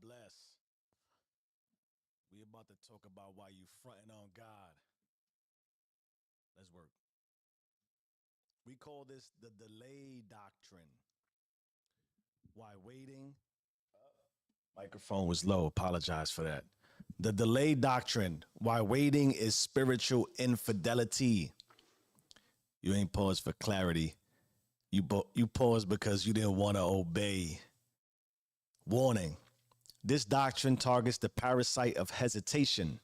bless. We about to talk about why you fronting on God. Let's work. We call this the delay doctrine. Why waiting? Microphone was low. Apologize for that. The delay doctrine. Why waiting is spiritual infidelity. You ain't paused for clarity. You paused because you didn't want to obey. Warning. This doctrine targets the parasite of hesitation.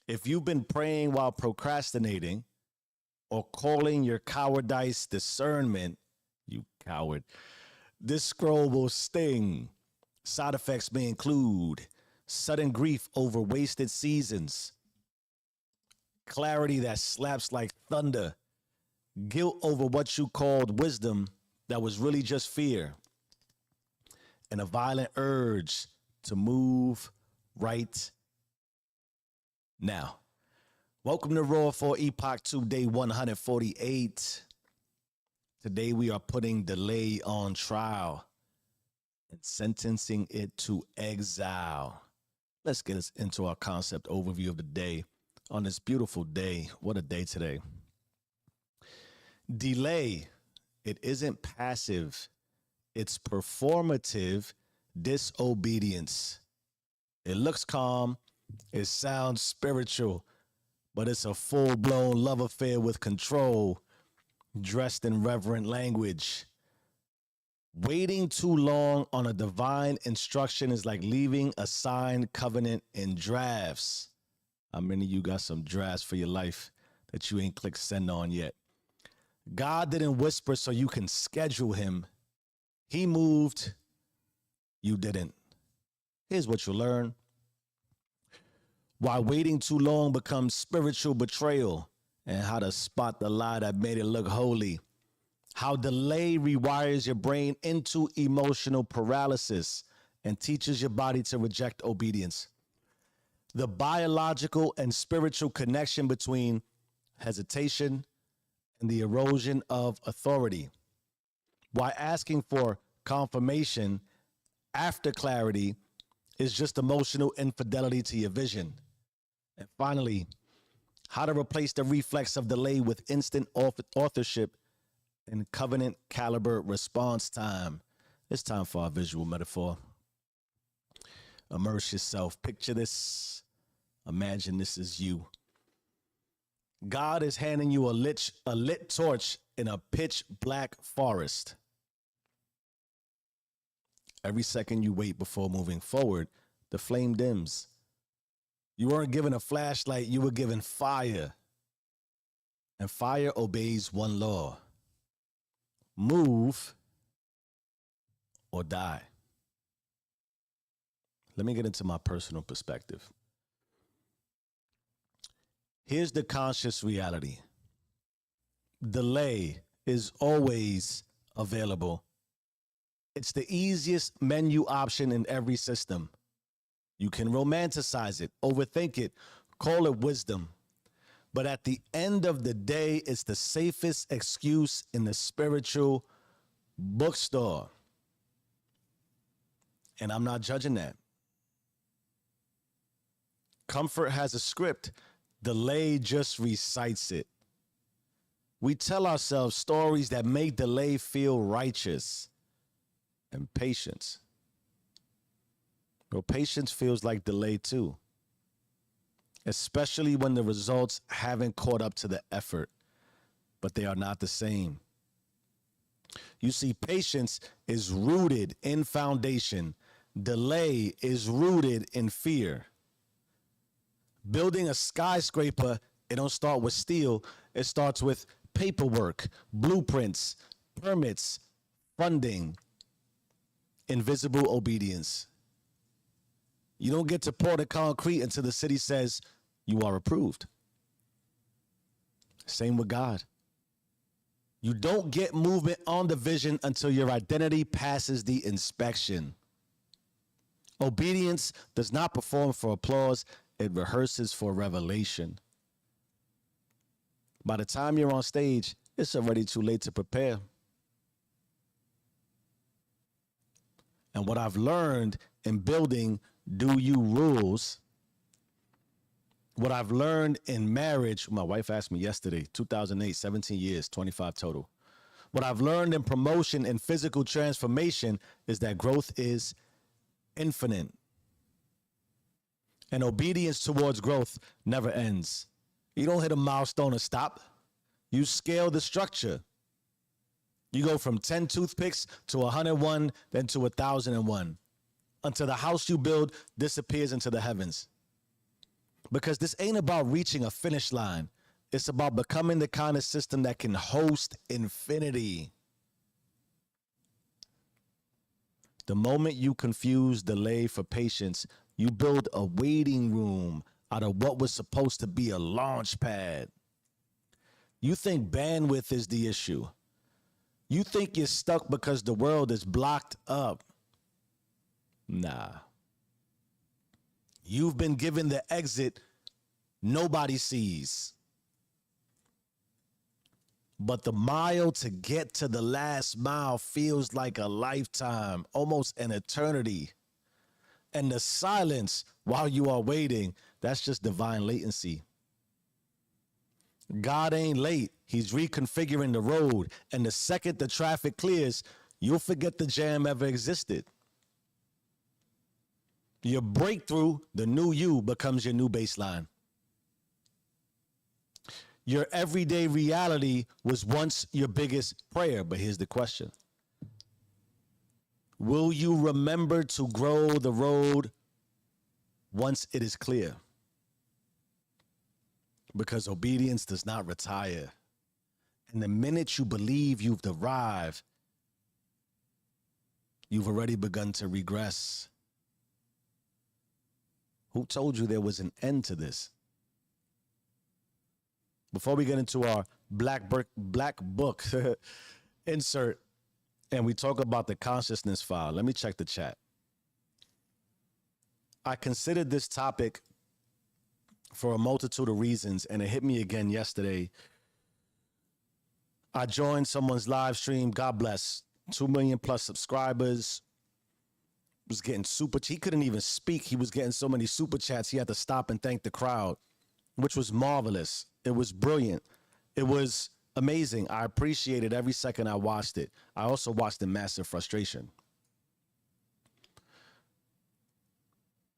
If you've been praying while procrastinating or calling your cowardice discernment, you coward, this scroll will sting. Side effects may include sudden grief over wasted seasons, clarity that slaps like thunder, guilt over what you called wisdom that was really just fear, and a violent urge to move right now. Welcome to Raw for Epoch 2, day 148. Today we are putting delay on trial and sentencing it to exile. Let's get us into our concept overview of the day on this beautiful day. What a day today. Delay. It isn't passive. It's performative disobedience. It looks calm. It sounds spiritual, but it's a full-blown love affair with control, dressed in reverent language. Waiting too long on a divine instruction is like leaving a signed covenant in drafts. How many of you got some drafts for your life that you ain't clicked send on yet? God didn't whisper so you can schedule him. He moved. You didn't. Here's what you'll learn. Why waiting too long becomes spiritual betrayal, and how to spot the lie that made it look holy. How delay rewires your brain into emotional paralysis and teaches your body to reject obedience. The biological and spiritual connection between hesitation and the erosion of authority. Why asking for confirmation after clarity is just emotional infidelity to your vision. And finally, how to replace the reflex of delay with instant authorship and covenant caliber response time. It's time for our visual metaphor. Immerse yourself. Picture this. Imagine this is you. God is handing you a lit torch in a pitch black forest. Every second you wait before moving forward, the flame dims. You weren't given a flashlight, you were given fire. And fire obeys one law. Move or die. Let me get into my personal perspective. Here's the conscious reality. Delay is always available. It's the easiest menu option in every system. You can romanticize it, overthink it, call it wisdom. But at the end of the day, it's the safest excuse in the spiritual bookstore. And I'm not judging that. Comfort has a script. Delay just recites it. We tell ourselves stories that make delay feel righteous. And patience. Well, patience feels like delay too. Especially when the results haven't caught up to the effort, but they are not the same. You see, patience is rooted in foundation. Delay is rooted in fear. Building a skyscraper, it don't start with steel. It starts with paperwork, blueprints, permits, funding, invisible obedience. You don't get to pour the concrete until the city says you are approved. Same with God. You don't get movement on the vision until your identity passes the inspection. Obedience does not perform for applause. It rehearses for revelation. By the time you're on stage, it's already too late to prepare. And what I've learned in building Do You rules, what I've learned in marriage, my wife asked me yesterday, 2008, 17 years, 25 total. What I've learned in promotion and physical transformation is that growth is infinite. And obedience towards growth never ends. You don't hit a milestone and stop. You scale the structure. You go from 10 toothpicks to 101, then to 1,001, until the house you build disappears into the heavens. Because this ain't about reaching a finish line. It's about becoming the kind of system that can host infinity. The moment you confuse delay for patience, you build a waiting room out of what was supposed to be a launch pad. You think bandwidth is the issue. You think you're stuck because the world is blocked up. Nah. You've been given the exit nobody sees. But the mile to get to the last mile feels like a lifetime, almost an eternity. And the silence while you are waiting, that's just divine latency. God ain't late. He's reconfiguring the road. And the second the traffic clears, you'll forget the jam ever existed. Your breakthrough, the new you, becomes your new baseline. Your everyday reality was once your biggest prayer. But here's the question. Will you remember to grow the road once it is clear? Because obedience does not retire. And the minute you believe you've arrived, you've already begun to regress. Who told you there was an end to this? Before we get into our black book insert and we talk about the consciousness file, let me check the chat. I considered this topic for a multitude of reasons, and it hit me again yesterday. I joined someone's live stream. God bless. 2 million plus subscribers. Was getting he couldn't even speak. He was getting so many super chats. He had to stop and thank the crowd, which was marvelous. It was brilliant. It was amazing. I appreciated every second I watched it. I also watched in massive frustration.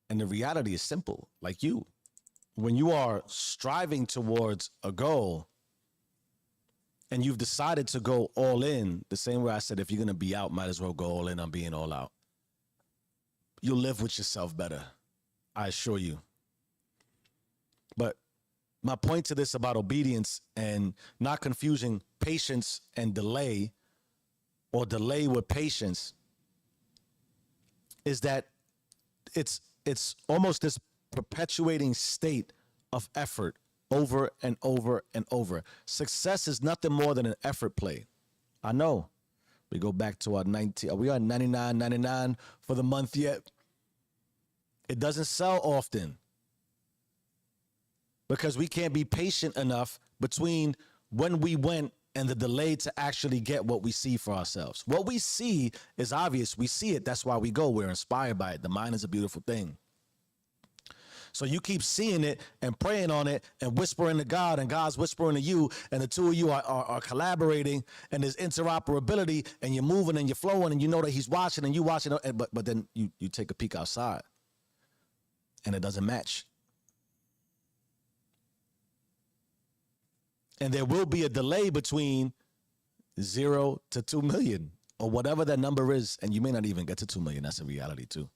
And the reality is simple. Like you, when you are striving towards a goal and you've decided to go all in, the same way I said, if you're going to be out, might as well go all in on being all out. You'll live with yourself better. I assure you. But my point to this about obedience and not confusing patience and delay, or delay with patience, is that it's almost this perpetuating state of effort over and over and over. Success is nothing more than an effort play. I know. We go back to our 19. Are we on 99.99 for the month yet? It doesn't sell often because we can't be patient enough between when we went and the delay to actually get what we see for ourselves. What we see is obvious. We see it. That's why we go. We're inspired by it. The mind is a beautiful thing. So you keep seeing it and praying on it and whispering to God, and God's whispering to you, and the two of you are collaborating, and there's interoperability, and you're moving and you're flowing, and you know that he's watching and you watching, but then you take a peek outside and it doesn't match. And there will be a delay between 0 to 2 million or whatever that number is, and you may not even get to 2 million. That's a reality too.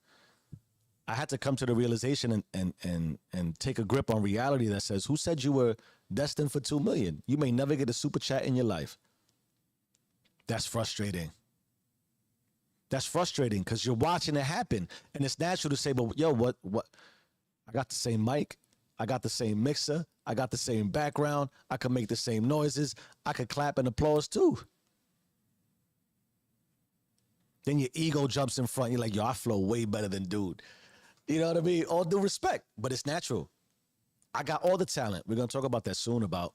I had to come to the realization and take a grip on reality that says, who said you were destined for 2 million? You may never get a super chat in your life. That's frustrating. That's frustrating because you're watching it happen. And it's natural to say, but yo, what? I got the same mic. I got the same mixer. I got the same background. I can make the same noises. I could clap and applause too. Then your ego jumps in front. You're like, yo, I flow way better than dude. You know what I mean? All due respect, but it's natural. I got all the talent. We're going to talk about that soon, about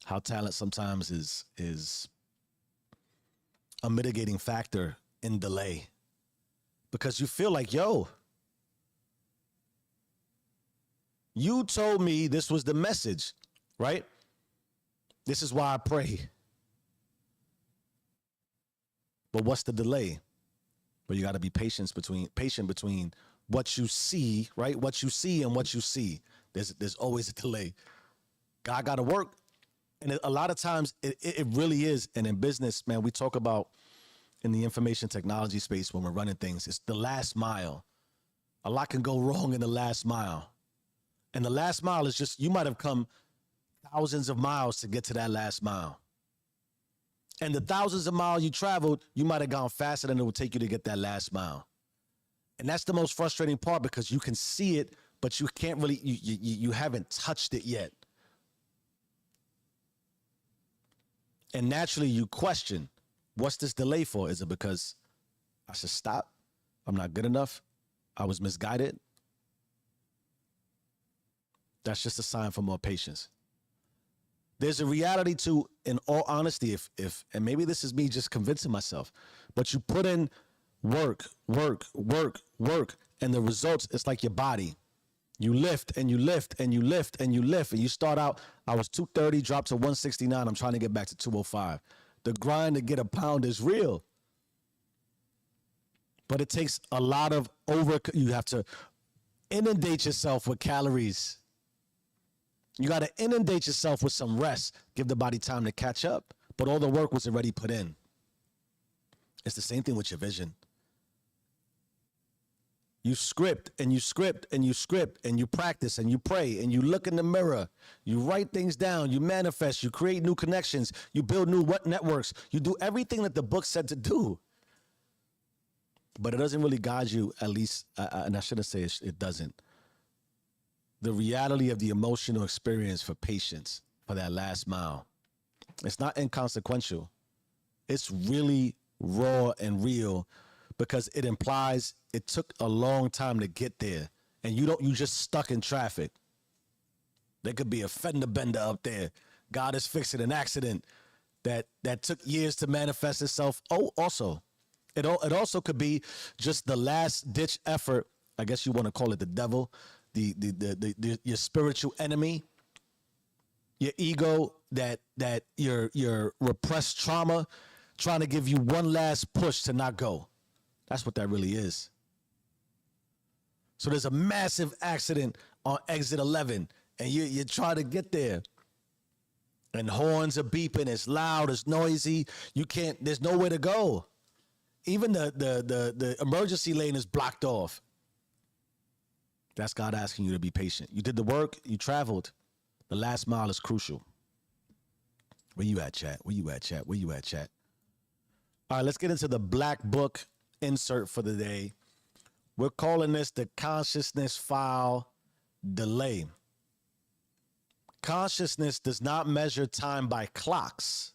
how talent sometimes is a mitigating factor in delay. because you feel like, yo, you told me this was the message, right? This is why I pray. But what's the delay? But you got to be patient between what you see, right? What you see and what you see. There's always a delay. God got to work. And a lot of times it really is. And in business, man, we talk about in the information technology space when we're running things, it's the last mile. A lot can go wrong in the last mile. And the last mile is just, you might have come thousands of miles to get to that last mile. And the thousands of miles you traveled, you might have gone faster than it would take you to get that last mile. And that's the most frustrating part, because you can see it, but you can't really, you haven't touched it yet. And naturally you question, what's this delay for? Is it because I should stop? I'm not good enough? I was misguided? That's just a sign for more patience. There's a reality to, in all honesty, if and maybe this is me just convincing myself, but you put in work, and the results, it's like your body. You lift and you lift and you lift and you lift, and you start out, I was 230, dropped to 169. I'm trying to get back to 205. The grind to get a pound is real. But it takes a lot of you have to inundate yourself with calories. You got to inundate yourself with some rest, give the body time to catch up, but all the work was already put in. It's the same thing with your vision. You script and you script and you script and you practice and you pray and you look in the mirror. You write things down, you manifest, you create new connections, you build new networks, you do everything that the book said to do. But it doesn't really guide you, at least, and I shouldn't say it doesn't. The reality of the emotional experience for patience, for that last mile, it's not inconsequential. It's really raw and real, because it implies it took a long time to get there, and you just stuck in traffic. There could be a fender bender up there. God is fixing an accident that took years to manifest itself. Oh, also, it also could be just the last ditch effort. I guess you want to call it the devil, your spiritual enemy, your ego, that your repressed trauma, trying to give you one last push to not go. That's what that really is. So there's a massive accident on exit 11, and you try to get there, and horns are beeping. It's loud. It's noisy. You can't. There's nowhere to go. Even the emergency lane is blocked off. That's God asking you to be patient. You did the work. You traveled. The last mile is crucial. Where you at, chat? Where you at, chat? Where you at, chat? All right, let's get into the black book insert for the day. We're calling this the consciousness file delay. Consciousness does not measure time by clocks.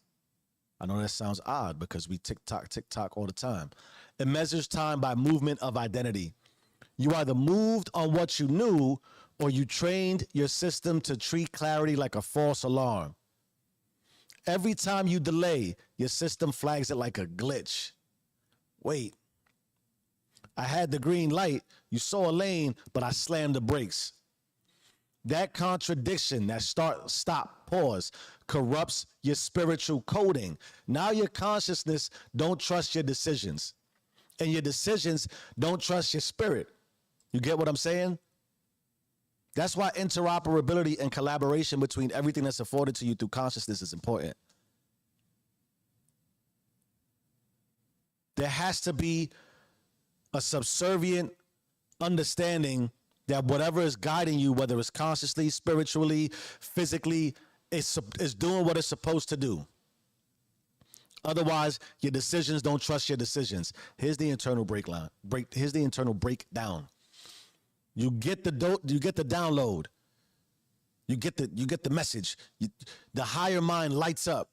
I know that sounds odd because we tick tock all the time. It measures time by movement of identity. You either moved on what you knew, or you trained your system to treat clarity like a false alarm. Every time you delay, your system flags it like a glitch. Wait, I had the green light, you saw a lane, but I slammed the brakes. That contradiction, that start, stop, pause, corrupts your spiritual coding. Now your consciousness don't trust your decisions, and your decisions don't trust your spirit. You get what I'm saying? That's why interoperability and collaboration between everything that's afforded to you through consciousness is important. There has to be a subservient understanding that whatever is guiding you, whether it's consciously, spiritually, physically, is doing what it's supposed to do. Otherwise, your decisions don't trust your decisions. Here's the internal breakdown. You get the download. You get the message. The higher mind lights up.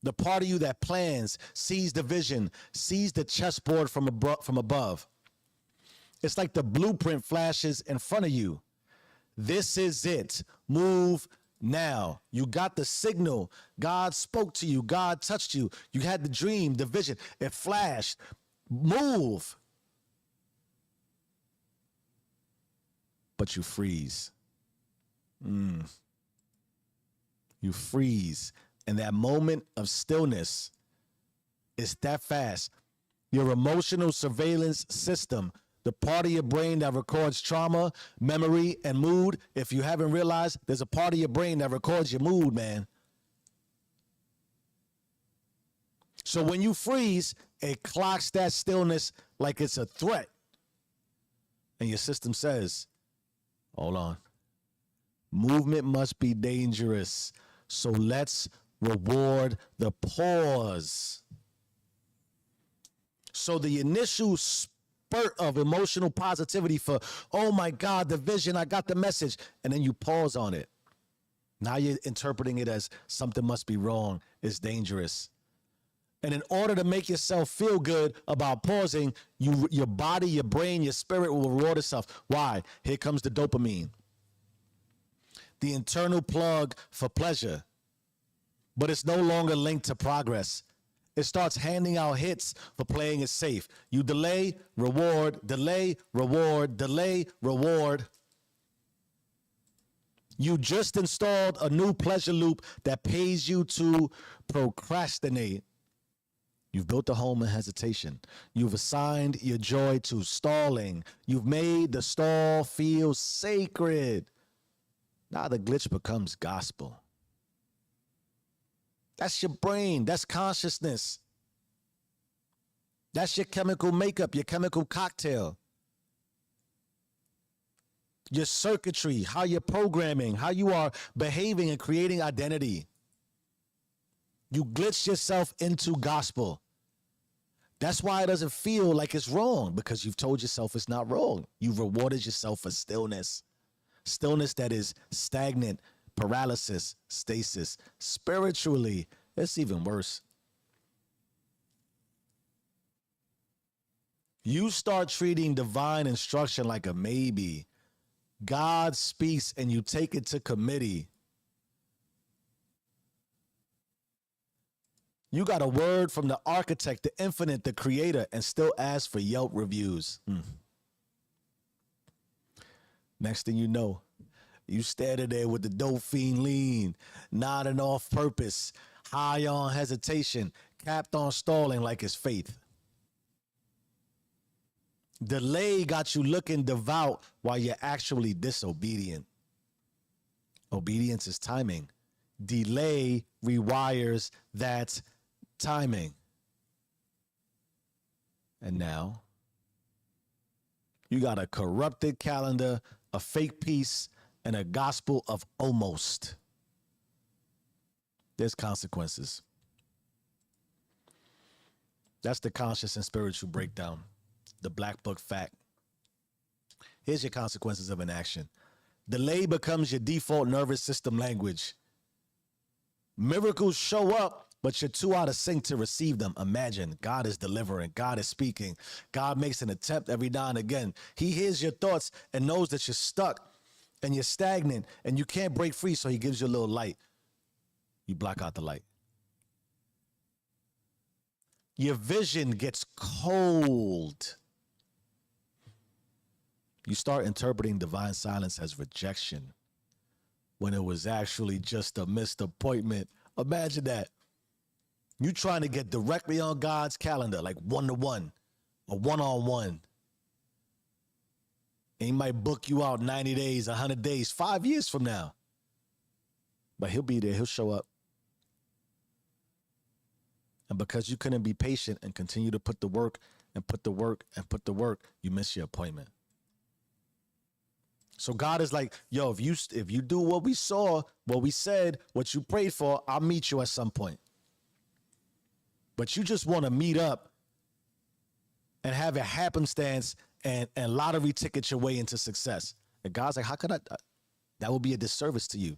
The part of you that plans, sees the vision, sees the chessboard from above. It's like the blueprint flashes in front of you. This is it. Move now. You got the signal. God spoke to you. God touched you. You had the dream, the vision. It flashed. Move. but you freeze. You freeze. And that moment of stillness is that fast. Your emotional surveillance system, the part of your brain that records trauma, memory, and mood. If you haven't realized, there's a part of your brain that records your mood, man. So when you freeze, it clocks that stillness like it's a threat. And your system says, hold on. Movement must be dangerous. So let's reward the pause. So the initial spurt of emotional positivity for, oh my God, the vision, I got the message. And then you pause on it. Now you're interpreting it as something must be wrong. It's dangerous. And in order to make yourself feel good about pausing, your body, your brain, your spirit will reward itself. Why? Here comes the dopamine, the internal plug for pleasure. But it's no longer linked to progress. It starts handing out hits for playing it safe. You delay, reward, delay, reward, delay, reward. You just installed a new pleasure loop that pays you to procrastinate. You've built a home of hesitation. You've assigned your joy to stalling. You've made the stall feel sacred. Now the glitch becomes gospel. That's your brain. That's consciousness. That's your chemical makeup, your chemical cocktail. Your circuitry, how you're programming, how you are behaving and creating identity. You glitch yourself into gospel. That's why it doesn't feel like it's wrong, because you've told yourself it's not wrong. You've rewarded yourself for stillness. Stillness that is stagnant, paralysis, stasis. Spiritually, it's even worse. You start treating divine instruction like a maybe. God speaks and you take it to committee. You got a word from the architect, the infinite, the creator, and still ask for Yelp reviews. Next thing you know, you standing there with the dope fiend lean, nodding off purpose, high on hesitation, capped on stalling like it's faith. Delay got you looking devout while you're actually disobedient. Obedience is timing. Delay rewires that timing. And now, you got a corrupted calendar, a fake peace, and a gospel of almost. There's consequences. That's the conscious and spiritual breakdown. The black book fact. Here's your consequences of inaction. Delay becomes your default nervous system language. Miracles show up, but you're too out of sync to receive them. Imagine God is delivering. God is speaking. God makes an attempt every now and again. He hears your thoughts and knows that you're stuck and you're stagnant and you can't break free, so he gives you a little light. You block out the light. Your vision gets cold. You start interpreting divine silence as rejection when it was actually just a missed appointment. Imagine that. You trying to get directly on God's calendar, like one-to-one or one-on-one. And he might book you out 90 days, 100 days, 5 years from now. But he'll be there. He'll show up. And because you couldn't be patient and continue to put the work and put the work and put the work, you miss your appointment. So God is like, yo, if you do what we saw, what we said, what you prayed for, I'll meet you at some point. But you just want to meet up and have a happenstance and lottery ticket your way into success. And God's like, how could I? That will be a disservice to you.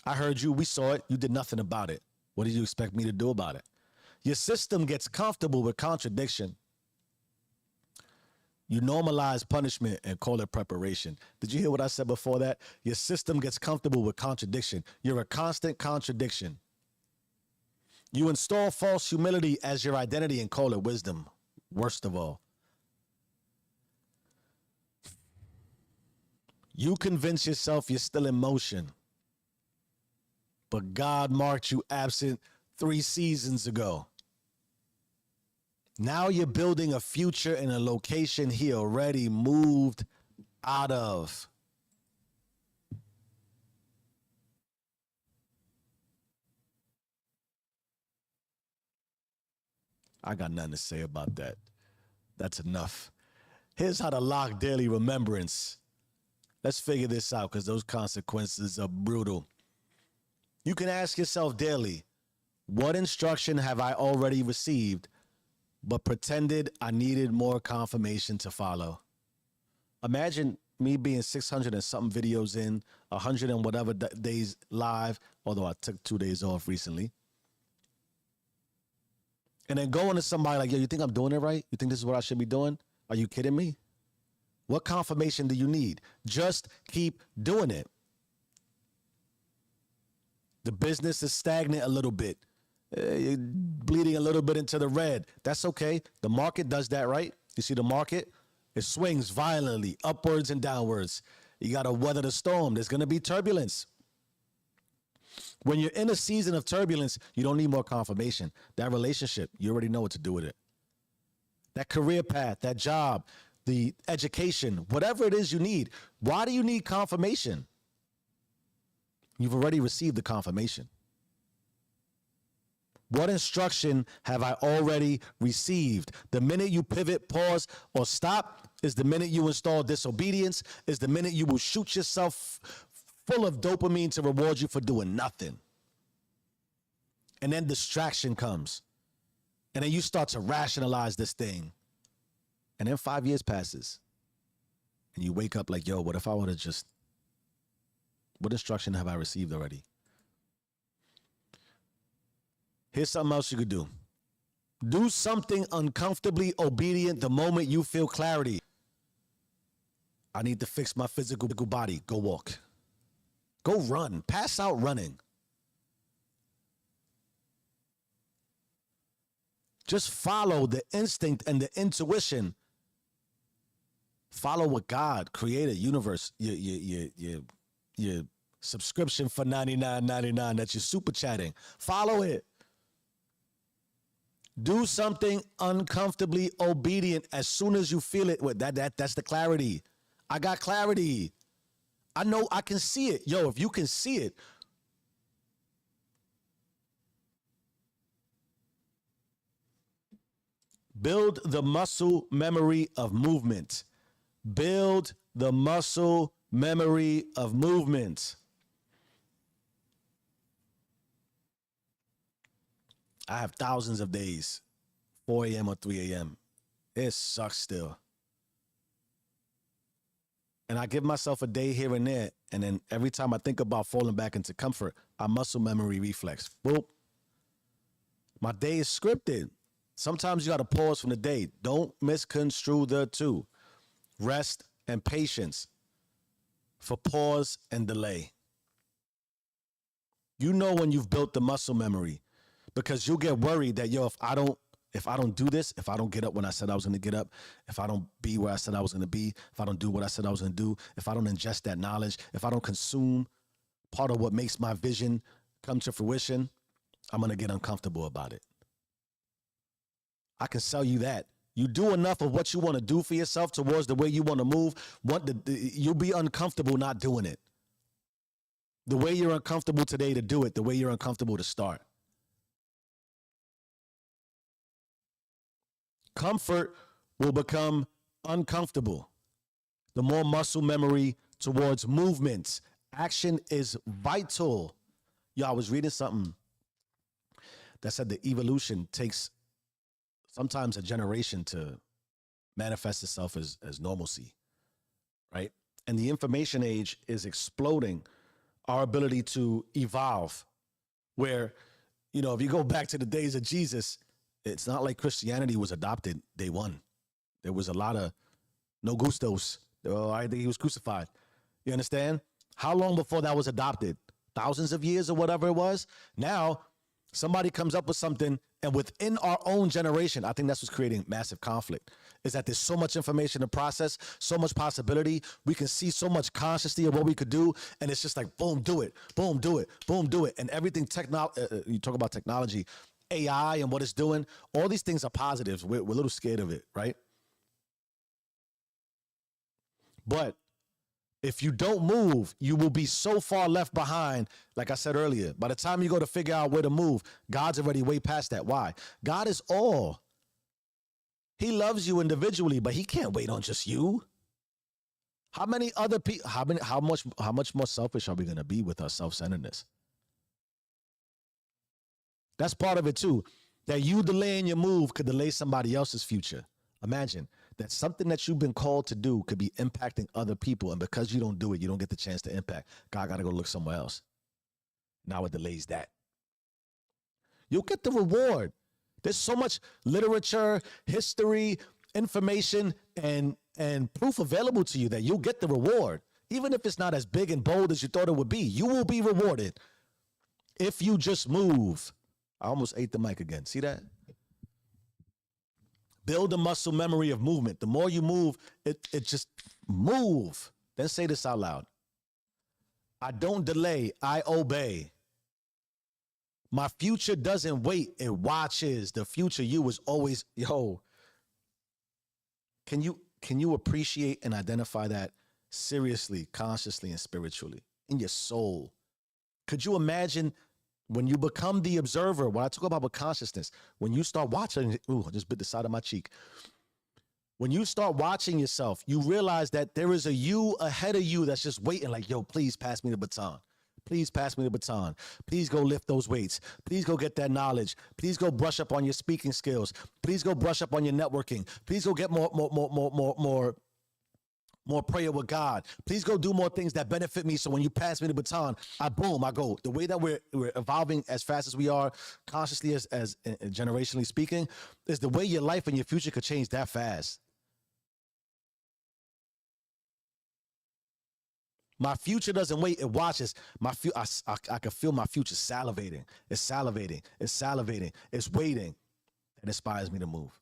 I heard you. We saw it. You did nothing about it. What did you expect me to do about it? Your system gets comfortable with contradiction. You normalize punishment and call it preparation. Did you hear what I said before that? Your system gets comfortable with contradiction. You're a constant contradiction. You install false humility as your identity and call it wisdom. Worst of all. You convince yourself you're still in motion, but God marked you absent 3 seasons ago. Now you're building a future in a location he already moved out of. I got nothing to say about that. That's enough. Here's how to lock daily remembrance. Let's figure this out because those consequences are brutal. You can ask yourself daily, what instruction have I already received but pretended I needed more confirmation to follow? Imagine me being 600 and something videos in, 100 and whatever days live, although I took 2 days off recently. And then going to somebody like, yo, you think I'm doing it right? You think this is what I should be doing? Are you kidding me? What confirmation do you need? Just keep doing it. The business is stagnant a little bit. You're bleeding a little bit into the red. That's okay. The market does that, right? You see the market? It swings violently, upwards and downwards. You got to weather the storm. There's going to be turbulence. When you're in a season of turbulence, you don't need more confirmation. That relationship, you already know what to do with it. That career path, that job, the education, whatever it is you need. Why do you need confirmation? You've already received the confirmation. What instruction have I already received? The minute you pivot, pause, or stop is the minute you install disobedience, is the minute you will shoot yourself full of dopamine to reward you for doing nothing. And then distraction comes. And then you start to rationalize this thing. And then 5 years passes. And you wake up like, yo, what if I would have just, what instruction have I received already? Here's something else you could do. Do something uncomfortably obedient the moment you feel clarity. I need to fix my physical body. Go walk. Go run. Pass out running. Just follow the instinct and the intuition. Follow what God created, universe, your subscription for $99.99 that you're super chatting. Follow it. Do something uncomfortably obedient as soon as you feel it. That's the clarity. I got clarity. I know I can see it. Yo, if you can see it, build the muscle memory of movement. Build the muscle memory of movement. I have thousands of days, 4 a.m. or 3 a.m. It sucks still. And I give myself a day here and there. And then every time I think about falling back into comfort, I muscle memory reflex. Boop. My day is scripted. Sometimes you got to pause from the day. Don't misconstrue the two. Rest and patience for pause and delay. You know when you've built the muscle memory because you'll get worried that, yo, if I don't do this, if I don't get up when I said I was going to get up, if I don't be where I said I was going to be, if I don't do what I said I was going to do, if I don't ingest that knowledge, if I don't consume part of what makes my vision come to fruition, I'm going to get uncomfortable about it. I can sell you that. You do enough of what you want to do for yourself towards the way you want to move, you'll be uncomfortable not doing it. The way you're uncomfortable today to do it, the way you're uncomfortable to start. Comfort will become uncomfortable. The more muscle memory towards movements. Action is vital. Yo, I was reading something that said the evolution takes sometimes a generation to manifest itself as normalcy, right? And the information age is exploding our ability to evolve where, you know, if you go back to the days of Jesus, it's not like Christianity was adopted day one. There was a lot of no gustos. Oh, I think he was crucified. You understand? How long before that was adopted? Thousands of years or whatever it was. Now, Somebody comes up with something, and within our own generation, I think that's what's creating massive conflict, is that there's so much information to process, so much possibility. We can see so much consciously of what we could do, and it's just like, boom, do it, boom, do it, boom, do it. And everything you talk about technology, AI and what it's doing, all these things are positives. We're a little scared of it, right? But if you don't move, you will be so far left behind. Like I said earlier, by the time you go to figure out where to move, God's already way past that. Why? God is all. He loves you individually, but he can't wait on just you. How many other people, how much more selfish are we going to be with our self-centeredness? That's part of it too. That you delaying your move could delay somebody else's future. Imagine that something that you've been called to do could be impacting other people, and because you don't do it, you don't get the chance to impact. God got to go look somewhere else. Now it delays that. You'll get the reward. There's so much literature, history, information, and proof available to you that you'll get the reward. Even if it's not as big and bold as you thought it would be, you will be rewarded if you just move. I almost ate the mic again. See that? Build a muscle memory of movement. The more you move, it just move. Then say this out loud. I don't delay, I obey. My future doesn't wait, it watches. The future you is always, Can you appreciate and identify that seriously, consciously, and spiritually in your soul? Could you imagine when you become the observer? When I talk about consciousness, when you start watching, I just bit the side of my cheek. When you start watching yourself, you realize that there is a you ahead of you that's just waiting like, please pass me the baton. Please pass me the baton. Please go lift those weights. Please go get that knowledge. Please go brush up on your speaking skills. Please go brush up on your networking. Please go get more prayer with God. Please go do more things that benefit me. So when you pass me the baton, I go. The way that we're evolving as fast as we are, consciously as generationally speaking, is the way your life and your future could change that fast. My future doesn't wait, it watches. I can feel my future salivating. It's salivating. It's salivating. It's waiting. It inspires me to move.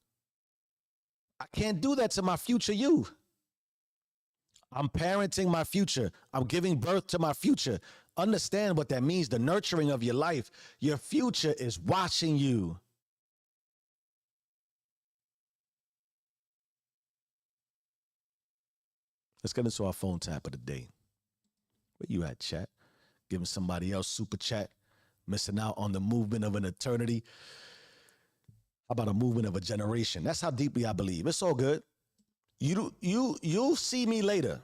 I can't do that to my future you. I'm parenting my future. I'm giving birth to my future. Understand what that means, the nurturing of your life. Your future is watching you. Let's get into our phone tap of the day. Where you at, chat? Giving somebody else super chat. Missing out on the movement of an eternity. How about a movement of a generation? That's how deeply I believe. It's all good. You'll see me later.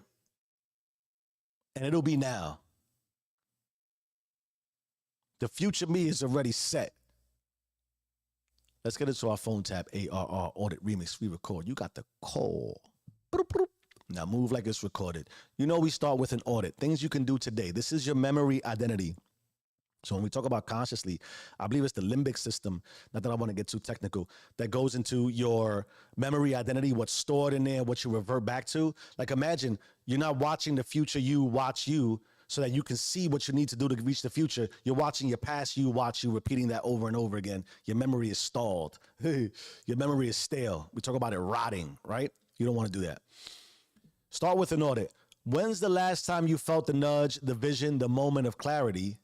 And it'll be now. The future me is already set. Let's get into our phone tap. ARR audit remix. We record. You got the call. Now move like it's recorded. We start with an audit. Things you can do today. This is your memory identity. So when we talk about consciously, I believe it's the limbic system, not that I want to get too technical, that goes into your memory identity, what's stored in there, what you revert back to. Like imagine you're not watching the future you watch you so that you can see what you need to do to reach the future. You're watching your past you watch you, repeating that over and over again. Your memory is stalled. Your memory is stale. We talk about it rotting, right? You don't want to do that. Start with an audit. When's the last time you felt the nudge, the vision, the moment of clarity,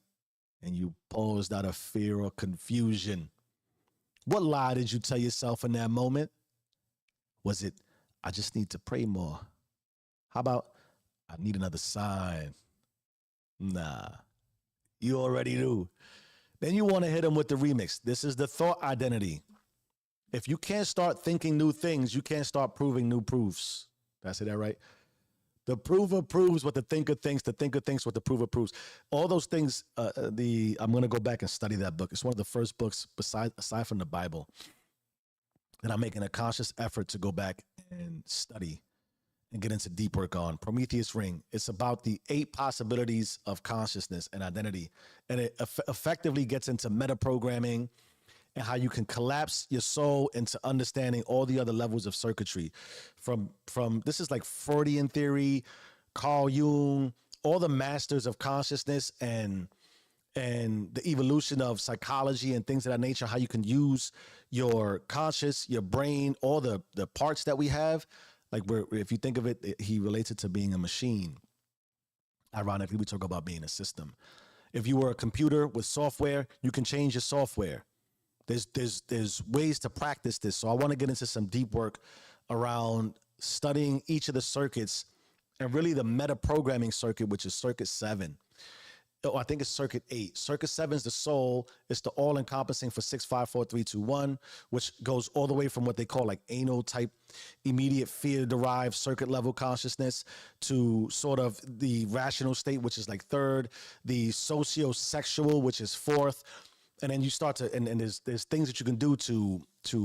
and you paused out of fear or confusion? What lie did you tell yourself in that moment? Was it, I just need to pray more? How about, I need another sign? Nah, you already knew. Then you want to hit them with the remix. This is the thought identity. If you can't start thinking new things, you can't start proving new proofs. Did I say that right? The prover proves what the thinker thinks. The thinker thinks what the prover proves. All those things. I'm going to go back and study that book. It's one of the first books, aside from the Bible, that I'm making a conscious effort to go back and study and get into deep work on. Prometheus Ring. It's about the 8 possibilities of consciousness and identity, and it effectively gets into meta-programming and how you can collapse your soul into understanding all the other levels of circuitry. From this is like Freudian theory, Carl Jung, all the masters of consciousness and and the evolution of psychology and things of that nature, how you can use your conscious, your brain, all the parts that we have. Like if you think of it, he relates it to being a machine. Ironically, we talk about being a system. If you were a computer with software, you can change your software. There's ways to practice this. So I want to get into some deep work around studying each of the circuits and really the meta programming circuit, which is circuit 7. Oh, I think it's circuit 8. Circuit 7 is the soul. It's the all encompassing for 6, 5, 4, 3, 2, 1, which goes all the way from what they call like anal type, immediate fear derived circuit level consciousness to sort of the rational state, which is like 3rd, the socio-sexual, which is 4th. And then you start to, and there's things that you can do to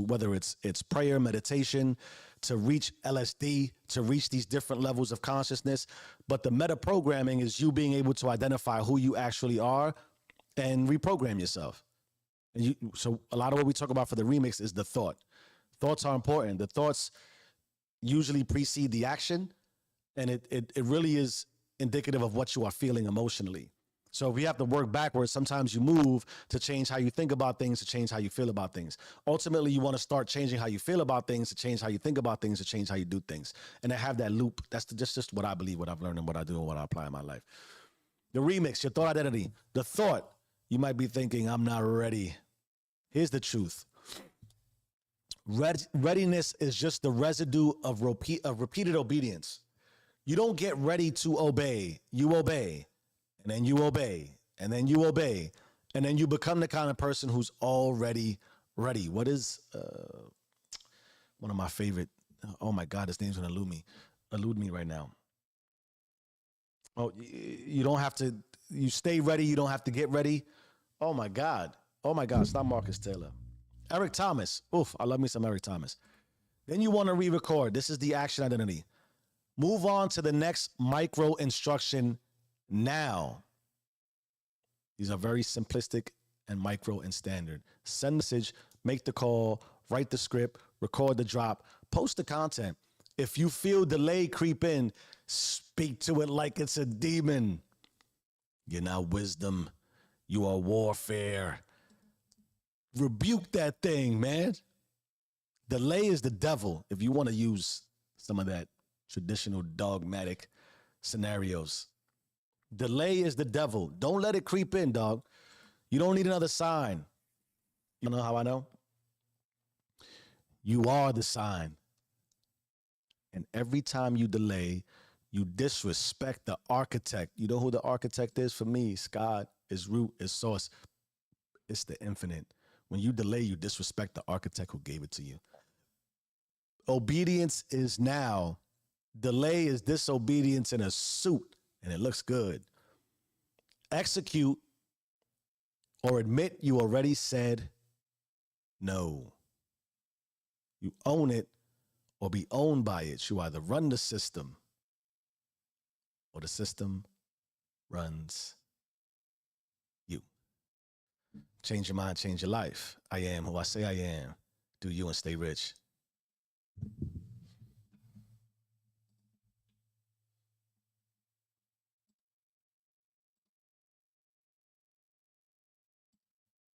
whether it's prayer, meditation, to reach LSD, to reach these different levels of consciousness. But the meta programming is you being able to identify who you actually are and reprogram yourself. And so a lot of what we talk about for the remix is the thought. Thoughts are important. The thoughts usually precede the action, and it really is indicative of what you are feeling emotionally. So if you have to work backwards, sometimes you move to change how you think about things, to change how you feel about things. Ultimately, you want to start changing how you feel about things, to change how you think about things, to change how you do things. And I have that loop. That's just what I believe, what I've learned, and what I do, and what I apply in my life. The remix, your thought identity. The thought, you might be thinking, I'm not ready. Here's the truth. Readiness is just the residue of repeated obedience. You don't get ready to obey. You obey. And then you obey, and then you obey, and then you become the kind of person who's already ready. What is one of my favorite? Oh my God, his name's gonna elude me right now. Oh, you don't have to. You stay ready. You don't have to get ready. Oh my God. Oh my God. It's not Marcus Taylor. Eric Thomas. Oof, I love me some Eric Thomas. Then you want to re-record. This is the action identity. Move on to the next micro instruction now. These are very simplistic and micro and standard. Send the message, make the call, write the script, record the drop, post the content. If you feel delay creep in, speak to it like it's a demon. You're not wisdom. You are warfare. Rebuke that thing, man. Delay is the devil. If you want to use some of that traditional dogmatic scenarios, delay is the devil. Don't let it creep in, dog. You don't need another sign. You know how I know? You are the sign. And every time you delay, you disrespect the architect. You know who the architect is for me? It's God, it's root, it's source. It's the infinite. When you delay, you disrespect the architect who gave it to you. Obedience is now. Delay is disobedience in a suit, and it looks good. Execute or admit you already said no. You own it or be owned by it. You either run the system or the system runs you. Change your mind, change your life. I am who I say I am. Do you and stay rich.